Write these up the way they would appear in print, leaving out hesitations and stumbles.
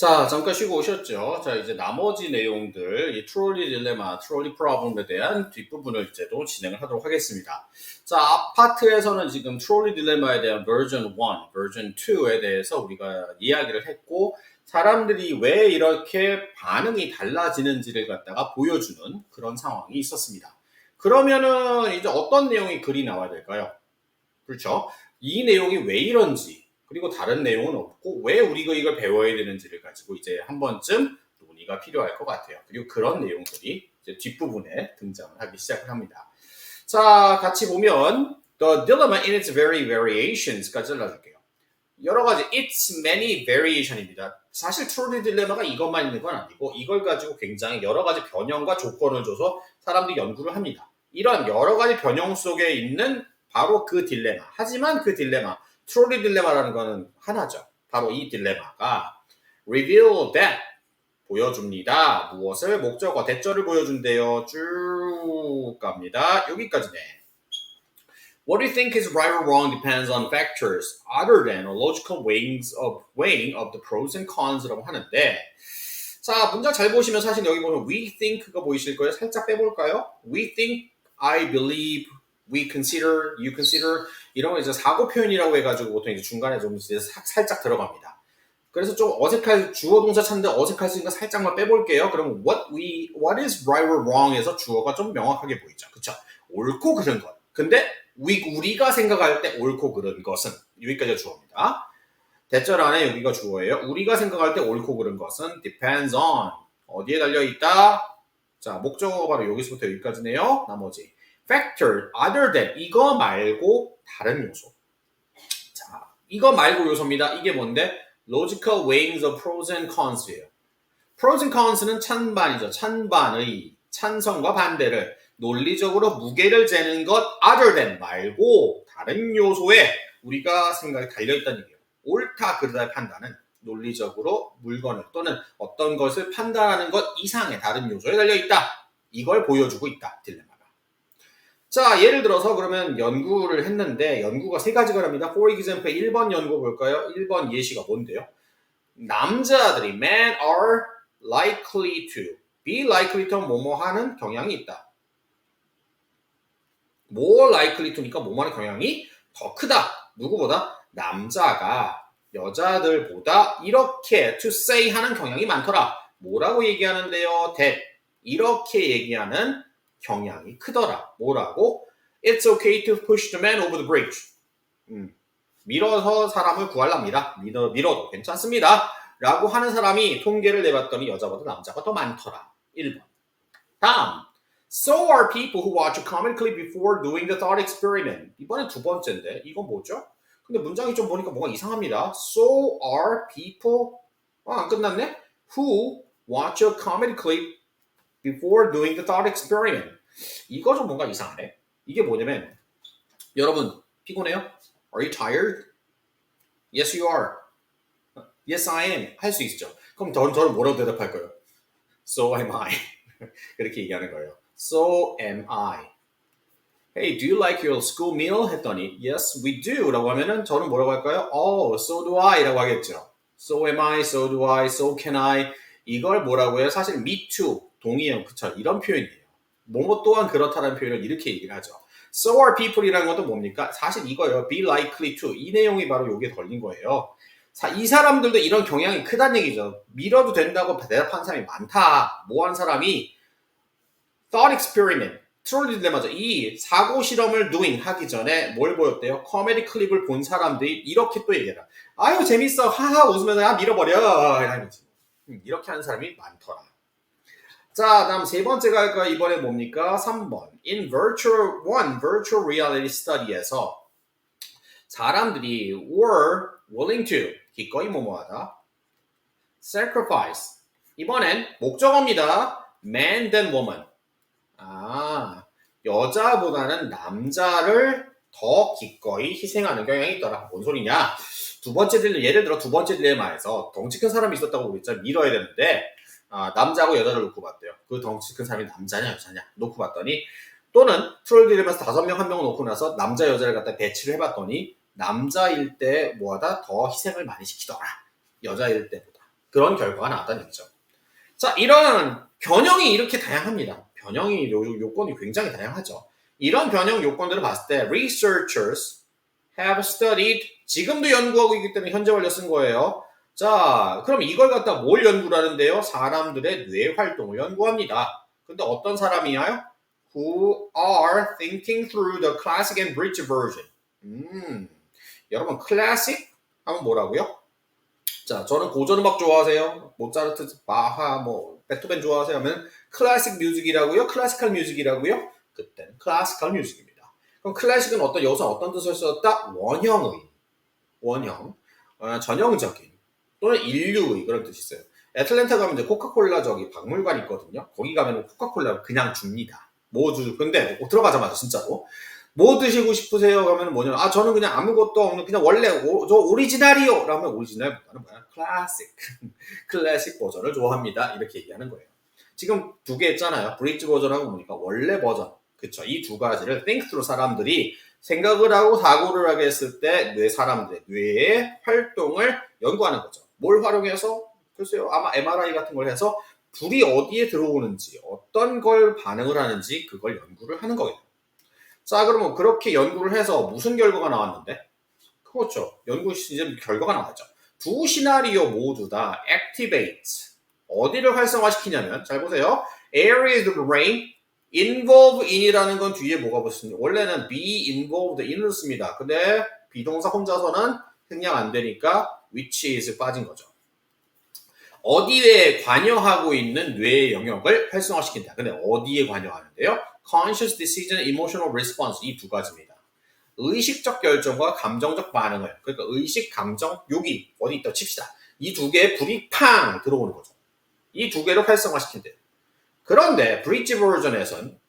자, 잠깐 쉬고 오셨죠? 자, 이제 나머지 내용들, 이 트롤리 딜레마, 트롤리 프로블럼에 대한 뒷부분을 이제 또 진행을 하도록 하겠습니다. 자, 아파트에서는 지금 트롤리 딜레마에 대한 버전 1, 버전 2에 대해서 우리가 이야기를 했고, 사람들이 왜 이렇게 반응이 달라지는지를 갖다가 보여주는 그런 상황이 있었습니다. 그러면은 이제 어떤 내용이 글이 나와야 될까요? 그렇죠? 이 내용이 왜 이런지, 그리고 다른 내용은 없고 왜 우리가 이걸 배워야 되는지를 가지고 이제 한 번쯤 논의가 필요할 것 같아요. 그리고 그런 내용들이 이제 뒷부분에 등장을 하기 시작을 합니다. 자, 같이 보면 The dilemma in its very variations까지 잘라줄게요. 여러 가지 its many variation입니다. 사실 트롤리 딜레마가 이것만 있는 건 아니고 이걸 가지고 굉장히 여러 가지 변형과 조건을 줘서 사람들이 연구를 합니다. 이런 여러 가지 변형 속에 있는 바로 그 딜레마. 하지만 그 딜레마, 트롤리 딜레마라는 거는 하나죠. 바로 이 딜레마가 reveal that 보여줍니다. 무엇을? 목적어, 대절을 보여준대요. 쭉 갑니다. 여기까지네. What do you think is right or wrong depends on factors other than a logical weighing of the pros and cons라고 하는데 자, 문장 잘 보시면 사실 여기 보면 we think가 보이실 거예요. 살짝 빼볼까요? We think, I believe, we consider, you consider 이런 거 이제 사고 표현이라고 해가지고 보통 이제 중간에 좀 이제 살짝 들어갑니다. 그래서 좀 어색할 주어 동사 찾는데 어색할 수 있는 거 살짝만 빼볼게요. 그럼 what is right or wrong에서 주어가 좀 명확하게 보이죠. 그쵸? 옳고 그른 것. 근데 우리가 생각할 때 옳고 그른 것은 여기까지가 주어입니다. 대절 안에 여기가 주어예요. 우리가 생각할 때 옳고 그른 것은 depends on 어디에 달려있다? 자, 목적어가 바로 여기서부터 여기까지네요. 나머지 factor other than 이거 말고 다른 요소. 자, 이거 말고 요소입니다. 이게 뭔데? logical weighings of pros and cons예요. pros and cons는 찬반이죠. 찬반의 찬성과 반대를 논리적으로 무게를 재는 것 other than 말고 다른 요소에 우리가 생각이 달려있다는 얘기예요. 옳다 그르다의 판단은 논리적으로 물건을 또는 어떤 것을 판단하는 것 이상의 다른 요소에 달려있다. 이걸 보여주고 있다. 딜레마가. 자, 예를 들어서 그러면 연구를 했는데 연구가 세 가지가 합니다. For example, 1번 연구 볼까요? 1번 예시가 뭔데요? 남자들이 men are likely to be likely to 뭐뭐 하는 경향이 있다. more likely to니까 뭐뭐 하는 경향이 더 크다. 누구보다? 남자가 여자들보다 이렇게 to say 하는 경향이 많더라. 뭐라고 얘기하는데요? that 이렇게 얘기하는 경향이 크더라. 뭐라고? It's okay to push the man over the bridge. 밀어서 사람을 구하랍니다. 밀어도 괜찮습니다. 라고 하는 사람이 통계를 내봤더니 여자보다 남자가 더 많더라. 1번. 다음. So are people who watch a comic clip before doing the thought experiment. 이번엔 두 번째인데 이건 뭐죠? 근데 문장이 좀 보니까 뭔가 이상합니다. So are people 안 끝났네? Who watch a comic clip before doing the thought experiment. 이거 좀 뭔가 이상하네. 이게 뭐냐면 여러분 피곤해요? Are you tired? Yes, you are. Yes, I am. 할 수 있죠. 그럼 저는 뭐라고 대답할 거예요? So am I. 그렇게 얘기하는 거예요. So am I. Hey, do you like your school meal? 했더니 Yes, we do. 라고 하면은 저는 뭐라고 할까요? Oh, so do I. 라고 하겠죠. So am I, so do I, so can I. 이걸 뭐라고 해요? 사실 me too, 동의형, 그쵸? 이런 표현이에요. 뭐뭐 또한 그렇다는 표현을 이렇게 얘기를 하죠. So are people이라는 것도 뭡니까? 사실 이거예요. Be likely to. 이 내용이 바로 여기에 걸린 거예요. 이 사람들도 이런 경향이 크다는 얘기죠. 밀어도 된다고 대답한 사람이 많다. 뭐한 사람이 thought experiment, 트롤리 딜레마죠. 이 사고 실험을 doing 하기 전에 뭘 보였대요? 코미디 클립을 본 사람들이 이렇게 또 얘기해라. 아유 재밌어. 하하 웃으면서 밀어버려. 이렇게 하는 사람이 많더라. 자, 다음 세 번째가 할까? 이번에 뭡니까? 3번. In virtual reality study에서 사람들이 were willing to 기꺼이 뭐뭐하다. sacrifice. 이번엔 목적어입니다. man than woman. 여자보다는 남자를 더 기꺼이 희생하는 경향이 있더라. 뭔 소리냐? 예를 들어 두 번째 딜레마에서 덩치 큰 사람이 있었다고 그랬잖아. 밀어야 되는데 남자하고 여자를 놓고 봤대요. 그 덩치 큰 사람이 남자냐 여자냐 놓고 봤더니 또는 트롤 딜레마에서 5명 1명 놓고 나서 남자 여자를 갖다 배치를 해봤더니 남자일 때 뭐하다 더 희생을 많이 시키더라. 여자일 때보다. 그런 결과가 나왔다는 얘기죠. 자, 이런 변형이 이렇게 다양합니다. 변형이 요건이 굉장히 다양하죠. 이런 변형 요건들을 봤을 때 researchers have studied 지금도 연구하고 있기 때문에 현재 완료 쓴 거예요. 자, 그럼 이걸 갖다 뭘 연구를 하는데요? 사람들의 뇌 활동을 연구합니다. 근데 어떤 사람이에요? Who are thinking through the classic and bridge version. 여러분 클래식 하면 뭐라고요? 자, 저는 고전 음악 좋아하세요. 모차르트, 바하, 베토벤 좋아하세요 하면 클래식 뮤직이라고요? 클래시컬 뮤직이라고요? 그때는 클래시컬 뮤직입니다. 그럼 클래식은 여기서 어떤 뜻을 썼다? 원형의, 전형적인 또는 인류의 그런 뜻이 있어요. 애틀랜타 가면 이제 코카콜라 박물관 있거든요. 거기 가면 코카콜라 그냥 줍니다. 근데 들어가자마자 진짜로 뭐 드시고 싶으세요? 그러면 뭐냐면 저는 그냥 아무것도 없는 그냥 원래 저 오리지널이요. 라면 오리지널보다는 뭐야? 클래식 버전을 좋아합니다. 이렇게 얘기하는 거예요. 지금 두 개 했잖아요. 브릿지 버전하고 보니까 원래 버전. 그쵸? 이 두 가지를 think through 사람들이 생각을 하고 사고를 하게 했을 때 사람들의 뇌의 활동을 연구하는 거죠. 뭘 활용해서? 글쎄요. 아마 MRI 같은 걸 해서 불이 어디에 들어오는지 어떤 걸 반응을 하는지 그걸 연구를 하는 거예요. 자, 그러면 그렇게 연구를 해서 무슨 결과가 나왔는데? 그렇죠. 연구 이제 결과가 나왔죠. 두 시나리오 모두 다 activate. 어디를 활성화시키냐면, 잘 보세요. areas of the brain involve in이라는 건 뒤에 뭐가 붙습니다. 원래는 be involved in을 씁니다. 근데 비동사 혼자서는 생략 안 되니까 which is 빠진 거죠. 어디에 관여하고 있는 뇌의 영역을 활성화시킨다. 근데 어디에 관여하는데요? conscious decision, emotional response 이 두 가지입니다. 의식적 결정과 감정적 반응을 그러니까 의식, 감정, 여기 어디 있다 칩시다. 이 두 개의 불이 팡 들어오는 거죠. 이 두 개를 활성화시킨대요. 그런데 브릿지 버전에선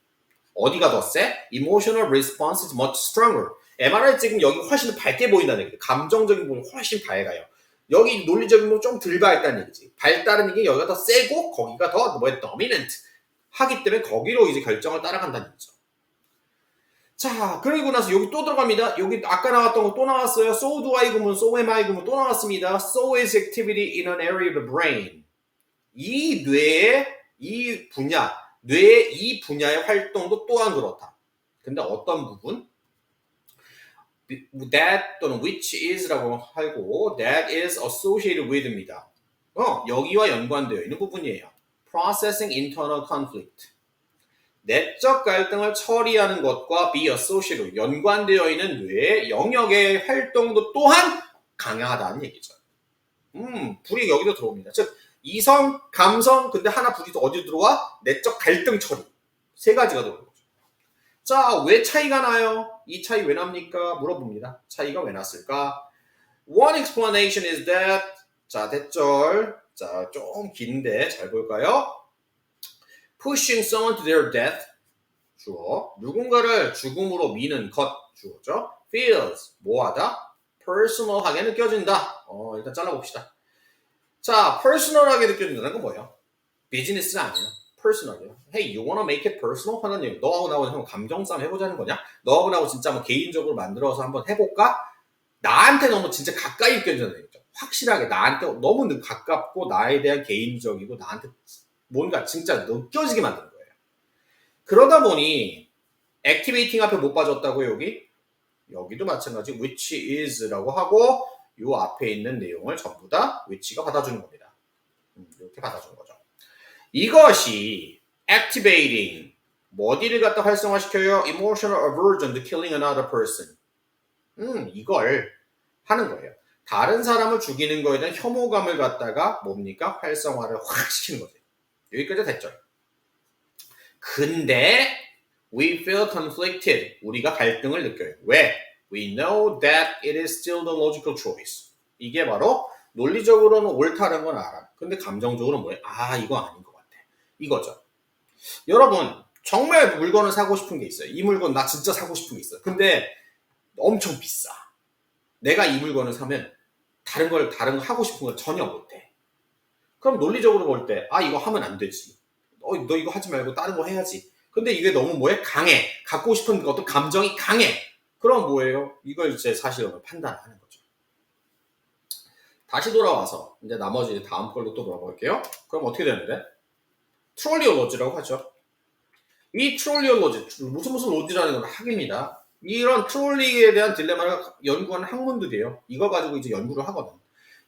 어디가 더 세? emotional response is much stronger. MRI 찍으면 여기 훨씬 밝게 보인다는 얘기예요. 감정적인 부분이 훨씬 밝아요. 여기 논리적인 부분은 좀 덜 밝다는 얘기지. 밝다는 게 여기가 더 세고 거기가 더 dominant 하기 때문에 거기로 이제 결정을 따라간다는 얘기죠. 자, 그리고 나서 여기 또 들어갑니다. 여기 아까 나왔던 거 또 나왔어요. So do I 구문, so am I 구문 또 나왔습니다. So is activity in an area of the brain. 이 뇌의 이 분야, 뇌의 이 분야의 활동도 또한 그렇다. 근데 어떤 부분? that 또는 which is라고 하고 that is associated with입니다. 여기와 연관되어 있는 부분이에요. processing internal conflict. 내적 갈등을 처리하는 것과 be associated, 연관되어 있는 뇌의 영역의 활동도 또한 강하다는 얘기죠. 불이 여기도 들어옵니다. 즉 이성, 감성, 근데 하나 불이 어디 들어와? 내적 갈등 처리. 세 가지가 들어오는 거죠. 자, 왜 차이가 나요? 이 차이 왜 납니까? 물어봅니다. 차이가 왜 났을까? One explanation is that 자, 대절. 자, 좀 긴데 잘 볼까요? Pushing someone to their death 주어. 누군가를 죽음으로 미는 것 주어죠. Feels 뭐하다? personal하게 느껴진다. 일단 잘라봅시다. 자, personal하게 느껴진다는 건 뭐예요? 비즈니스가 아니에요. personal이에요. Hey, you wanna make it personal? 하나님, 너하고 나하고 한번 감정 싸움 해보자는 거냐? 너하고 나하고 진짜 한번 개인적으로 만들어서 한번 해볼까? 나한테 너무 진짜 가까이 느껴진다는 얘기죠. 확실하게 나한테 너무 가깝고 나에 대한 개인적이고 나한테 뭔가 진짜 느껴지게 만드는 거예요. 그러다 보니 activating 앞에 못 빠졌다고요, 여기? 여기도 마찬가지 which is라고 하고 요 앞에 있는 내용을 전부 다 which가 받아주는 겁니다. 이렇게 받아주는 거죠. 이것이 activating 어디를 갖다 활성화시켜요? emotional aversion to killing another person. 이걸 하는 거예요. 다른 사람을 죽이는 거에 대한 혐오감을 갖다가 뭡니까? 활성화를 확 시키는 거죠. 여기까지 됐죠. 근데 we feel conflicted. 우리가 갈등을 느껴요. 왜? We know that it is still the logical choice. 이게 바로 논리적으로는 옳다는 건 알아. 근데 감정적으로는 뭐예요? 이거 아닌 것 같아. 이거죠. 여러분 정말 물건을 사고 싶은 게 있어요. 이 물건 나 진짜 사고 싶은 게 있어요. 근데 엄청 비싸. 내가 이 물건을 사면 다른 거 하고 싶은 걸 전혀 못해. 그럼 논리적으로 볼 때 이거 하면 안 되지. 너 이거 하지 말고 다른 거 해야지. 근데 이게 너무 뭐해? 강해. 갖고 싶은 어떤 감정이 강해. 그럼 뭐예요? 이걸 이제 사실 판단하는 거죠. 다시 돌아와서 이제 나머지 다음 걸로 또 돌아볼게요. 그럼 어떻게 되는데? 트롤리올로지라고 하죠. 이 트롤리올로지, 무슨 로지라는 건 학입니다. 이런 트롤리에 대한 딜레마를 연구하는 학문들이에요. 이거 가지고 이제 연구를 하거든.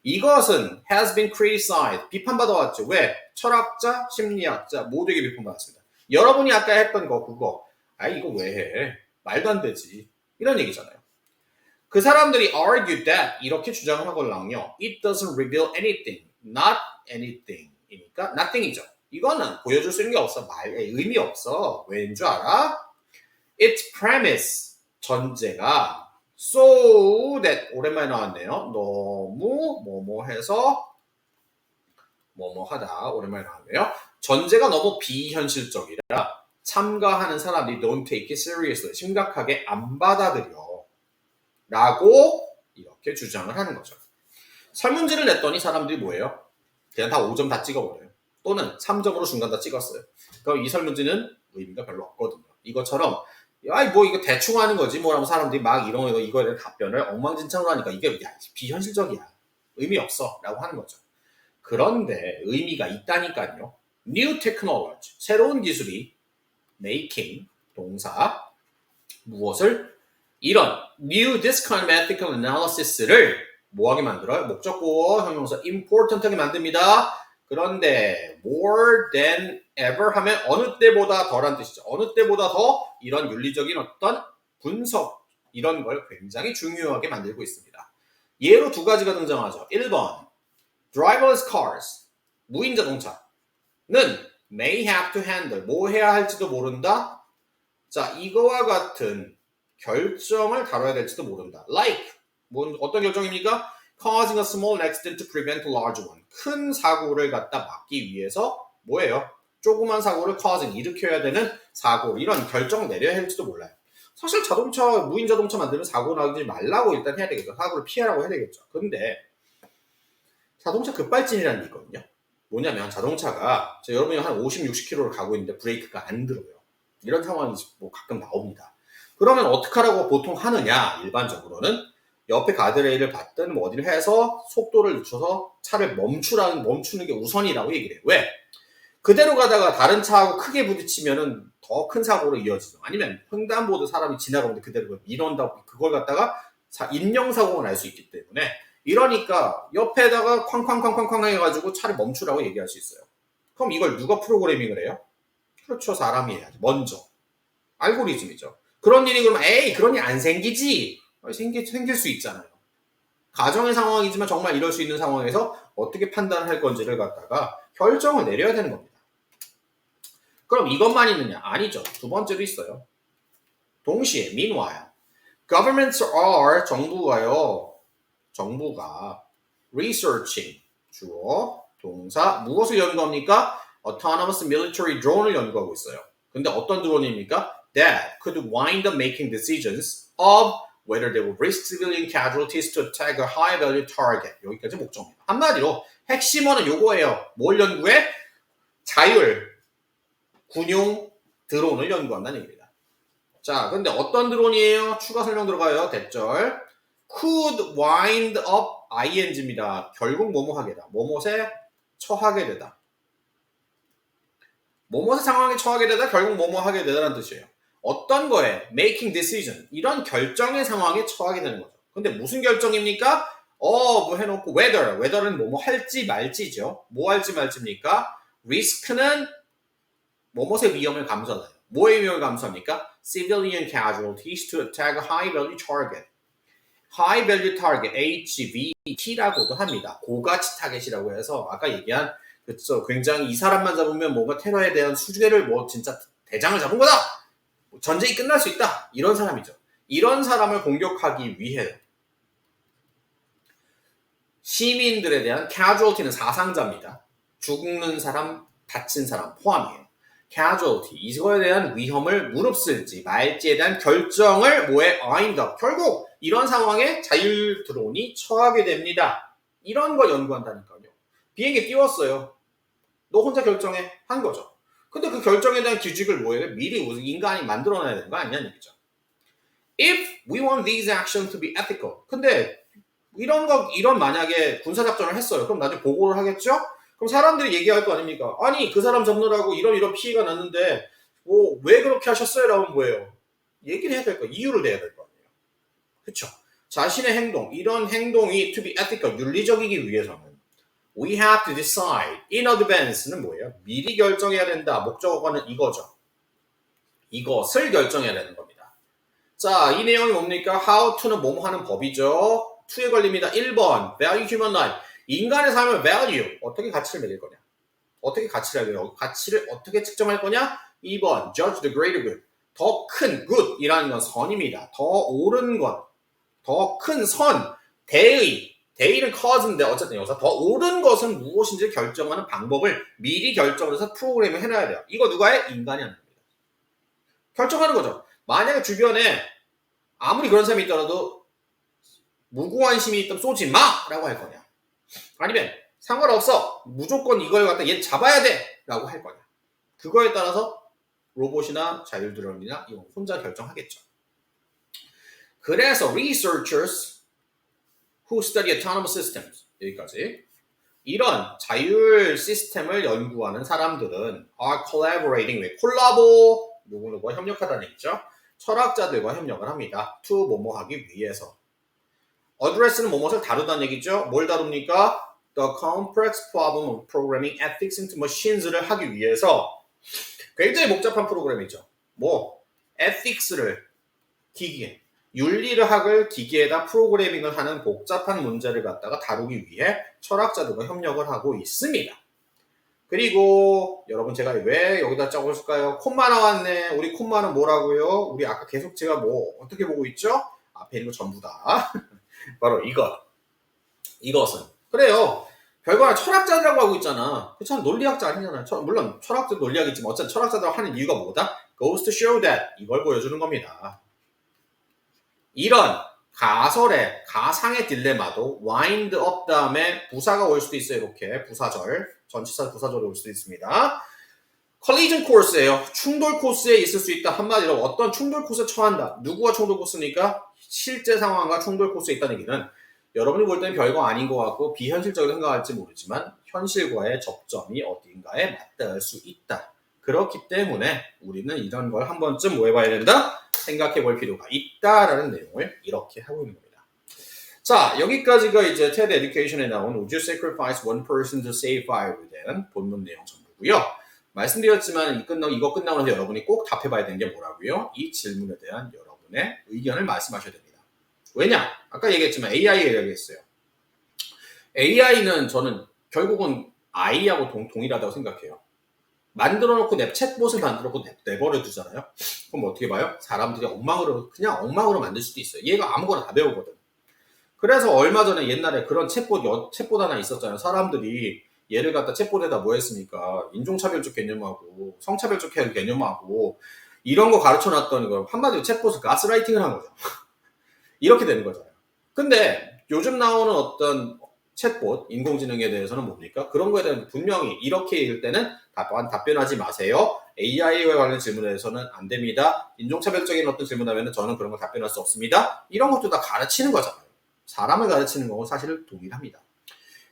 이것은 has been criticized, 비판받아왔죠. 왜? 철학자, 심리학자 모두에게 비판받았습니다. 여러분이 아까 했던 거 그거 이거 왜 해? 말도 안 되지. 이런 얘기잖아요. 그 사람들이 argue that 이렇게 주장을 하걸랑요. It doesn't reveal anything, not anything 이니까 nothing이죠. 이거는 보여줄 수 있는 게 없어. 말에 의미 없어. 왜인 줄 알아? Its premise, 전제가 so that 오랜만에 나왔네요. 너무 뭐뭐해서 뭐뭐하다 오랜만에 나왔네요. 전제가 너무 비현실적이라 참가하는 사람들이 don't take it seriously, 심각하게 안 받아들여 라고 이렇게 주장을 하는 거죠. 설문지를 냈더니 사람들이 뭐예요? 그냥 다 5점 다 찍어버려요. 또는 3점으로 중간 다 찍었어요. 그럼 이 설문지는 의미가 별로 없거든요. 이것처럼 뭐 이거 대충 하는 거지 뭐라고 사람들이 막 이거에 대한 답변을 엉망진창으로 하니까 이게 비현실적이야. 의미 없어 라고 하는 거죠. 그런데 의미가 있다니까요. New technology, 새로운 기술이 making, 동사, 무엇을? 이런 new this kind of ethical analysis를 뭐하게 만들어요? 목적고, 형용사 important하게 만듭니다. 그런데 more than ever 하면 어느 때보다 더란 뜻이죠. 어느 때보다 더 이런 윤리적인 어떤 분석 이런 걸 굉장히 중요하게 만들고 있습니다. 예로 두 가지가 등장하죠. 1번 driverless cars, 무인 자동차는 may have to handle, 뭐 해야 할지도 모른다. 자, 이거와 같은 결정을 다뤄야 될지도 모른다. Like, 어떤 결정입니까? Causing a small accident to prevent a large one. 큰 사고를 갖다 막기 위해서 뭐예요? 조그만 사고를 causing, 일으켜야 되는 사고, 이런 결정을 내려야 할지도 몰라요. 사실 무인 자동차 만들면 사고 나지 말라고 일단 해야 되겠죠. 사고를 피하라고 해야 되겠죠. 근데 자동차 급발진이라는 게 있거든요. 뭐냐면 자동차가 여러분이 한 50, 60km를 가고 있는데 브레이크가 안 들어요. 이런 상황이 뭐 가끔 나옵니다. 그러면 어떻게 하라고 보통 하느냐? 일반적으로는 옆에 가드레일을 받든 뭐 어디를 해서 속도를 늦춰서 차를 멈추는 게 우선이라고 얘기를 해요. 왜? 그대로 가다가 다른 차하고 크게 부딪히면은 더 큰 사고로 이어지죠. 아니면 횡단보도 사람이 지나가는데 그대로 밀어온다고 그걸 갖다가 인명사고가 날 수 있기 때문에 이러니까 옆에다가 쾅쾅쾅쾅쾅 해가지고 차를 멈추라고 얘기할 수 있어요. 그럼 이걸 누가 프로그래밍을 해요? 그렇죠. 사람이 해야죠. 먼저. 알고리즘이죠. 그런 일이 그러면 그런 일 안 생기지. 생길 수 있잖아요. 가정의 상황이지만 정말 이럴 수 있는 상황에서 어떻게 판단을 할 건지를 갖다가 결정을 내려야 되는 겁니다. 그럼 이것만 있느냐? 아니죠. 두 번째도 있어요. 동시에 meanwhile governments are 정부가 researching 주어 동사 무엇을 연구합니까? autonomous military drone을 연구하고 있어요. 근데 어떤 드론입니까? That could wind up making decisions of whether they will risk civilian casualties to attack a high-value target. 여기까지 목적입니다. 한마디로 핵심어는 요거예요. 뭘 연구해? 군용 드론을 연구한다는 얘기입니다. 자, 근데 어떤 드론이에요? 추가 설명 들어가요. 대절. could wind up ing입니다. 결국 뭐뭐하게다. 뭐뭇에 처하게 되다. 뭐뭇의 상황에 처하게 되다. 결국 뭐뭐하게 되다라는 뜻이에요. 어떤 거에 making decision 이런 결정의 상황에 처하게 되는 거죠. 근데 무슨 결정입니까? 뭐 해놓고 whether는 뭐뭐 할지 말지죠. 뭐 할지 말지입니까? risk는 뭐뭐의 위험을 감수하나요? 뭐의 위험을 감수합니까? civilian casualties to attack a high value target. high value target HVT라고도 합니다. 고가치 타겟이라고 해서 아까 얘기한 그렇죠. 굉장히 이 사람만 잡으면 뭔가 테러에 대한 수주를 진짜 대장을 잡은 거다. 전쟁이 끝날 수 있다. 이런 사람이죠. 이런 사람을 공격하기 위해 시민들에 대한 casualty는 사상자입니다. 죽는 사람, 다친 사람 포함이에요. casualty, 이거에 대한 위험을 무릅쓸지 말지에 대한 결정을 wind up. 결국 이런 상황에 자율 드론이 처하게 됩니다. 이런 걸 연구한다니까요. 비행기 띄웠어요. 너 혼자 결정해. 한 거죠. 근데 그 결정에 대한 규칙을 미리 인간이 만들어놔야 되는 거 아니냐는 얘기죠. If we want these actions to be ethical. 근데 이런 만약에 군사작전을 했어요. 그럼 나중에 보고를 하겠죠? 그럼 사람들이 얘기할 거 아닙니까? 아니, 그 사람 잡느라고 이런 피해가 났는데, 뭐, 왜 그렇게 하셨어요? 라면 뭐예요? 얘기를 해야 될 거, 이유를 내야 될 거 아니에요. 그쵸? 자신의 행동, 이런 행동이 to be ethical, 윤리적이기 위해서는 we have to decide in advance는 뭐예요? 미리 결정해야 된다. 목적어는 이거죠. 이것을 결정해야 되는 겁니다. 자, 이 내용이 뭡니까? how to는 뭐뭐 하는 법이죠. to에 걸립니다. 1번, value human life. 인간의 삶을 value, 어떻게 가치를 매길 거냐? 어떻게 가치를 하려고? 가치를 어떻게 측정할 거냐? 2번, judge the greater good. 더 큰 good이라는 건 선입니다. 더 옳은 것, 더 큰 선, 대의는 cause인데 어쨌든 여기서 더 옳은 것은 무엇인지 결정하는 방법을 미리 결정을 해서 프로그램을 해놔야 돼요. 이거 누가 해? 인간이 하는 겁니다. 결정하는 거죠. 만약에 주변에 아무리 그런 사람이 있더라도 무고한 시민이 있다면 쏘지 마! 라고 할 거냐. 아니면 상관없어. 무조건 이걸 갖다 얘 잡아야 돼! 라고 할 거냐. 그거에 따라서 로봇이나 자율드론이나 이건 혼자 결정하겠죠. 그래서 researchers who study autonomous systems 여기까지 이런 자율 시스템을 연구하는 사람들은 are collaborating with 콜라보 누구누구와 협력하다는 얘기죠. 철학자들과 협력을 합니다. to 뭐뭐 하기 위해서. address는 뭐뭐를 다루다는 얘기죠. 뭘 다룹니까? The complex problem of programming ethics into machines를 하기 위해서 굉장히 복잡한 프로그램이죠. 뭐 ethics를 기계, 윤리학을 기계에다 프로그래밍을 하는 복잡한 문제를 갖다가 다루기 위해 철학자들과 협력을 하고 있습니다. 그리고 여러분 제가 왜 여기다 적었을까요? 콤마 나왔네. 우리 콤마는 뭐라고요? 우리 아까 계속 제가 뭐 어떻게 보고 있죠? 앞에 있는 거 전부 다 바로 이것은 그래요. 결과는 철학자라고 하고 있잖아. 그렇잖아. 논리학자 아니잖아. 물론 철학자 논리학이지만 어쨌든 철학자들 하는 이유가 뭐다? Goes to show that 이걸 보여주는 겁니다. 이런 가설의 가상의 딜레마도 wind up 다음에 부사가 올 수도 있어요. 이렇게 부사절, 전치사 부사절이 올 수도 있습니다. collision course예요. 충돌 코스에 있을 수 있다. 한마디로 어떤 충돌 코스에 처한다. 누구와 충돌 코스니까 실제 상황과 충돌 코스에 있다는 얘기는 여러분이 볼 때는 별거 아닌 것 같고 비현실적으로 생각할지 모르지만 현실과의 접점이 어딘가에 맞닿을 수 있다. 그렇기 때문에 우리는 이런 걸 한 번쯤 뭐 해봐야 된다? 생각해 볼 필요가 있다라는 내용을 이렇게 하고 있는 겁니다. 자, 여기까지가 이제 TED Education에 나온 Would you sacrifice one person to save five에 대한 본문 내용 전부고요. 말씀드렸지만 이거 끝나고 나서 여러분이 꼭 답해봐야 되는 게 뭐라고요? 이 질문에 대한 여러분의 의견을 말씀하셔야 됩니다. 왜냐? 아까 얘기했지만 AI 얘기했어요. AI는 저는 결국은 I하고 동일하다고 생각해요. 만들어놓고 챗봇을 만들어놓고 내버려 두잖아요. 그럼 어떻게 봐요? 사람들이 그냥 엉망으로 만들 수도 있어요. 얘가 아무거나 다 배우거든. 그래서 얼마 전에 옛날에 그런 챗봇 하나 있었잖아요. 사람들이 얘를 갖다 챗봇에다 뭐 했습니까? 인종차별적 개념하고 성차별적 개념하고 이런 거 가르쳐놨더니 한마디로 챗봇을 가스라이팅을 한 거죠. 이렇게 되는 거잖아요. 근데 요즘 나오는 어떤 챗봇, 인공지능에 대해서는 뭡니까? 그런 거에 대한 분명히 이렇게 읽을 때는 답변하지 마세요. AI와 관련 질문에 대해서는 안 됩니다. 인종차별적인 어떤 질문하면 저는 그런 거 답변할 수 없습니다. 이런 것도 다 가르치는 거잖아요. 사람을 가르치는 거고 사실 동일합니다.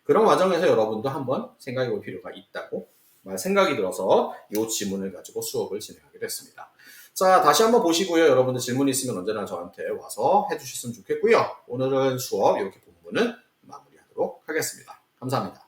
그런 과정에서 여러분도 한번 생각해 볼 필요가 있다고 생각이 들어서 이 지문을 가지고 수업을 진행하게 됐습니다. 자, 다시 한번 보시고요. 여러분들 질문 있으면 언제나 저한테 와서 해주셨으면 좋겠고요. 오늘은 수업 이렇게 본문은 마무리하도록 하겠습니다. 감사합니다.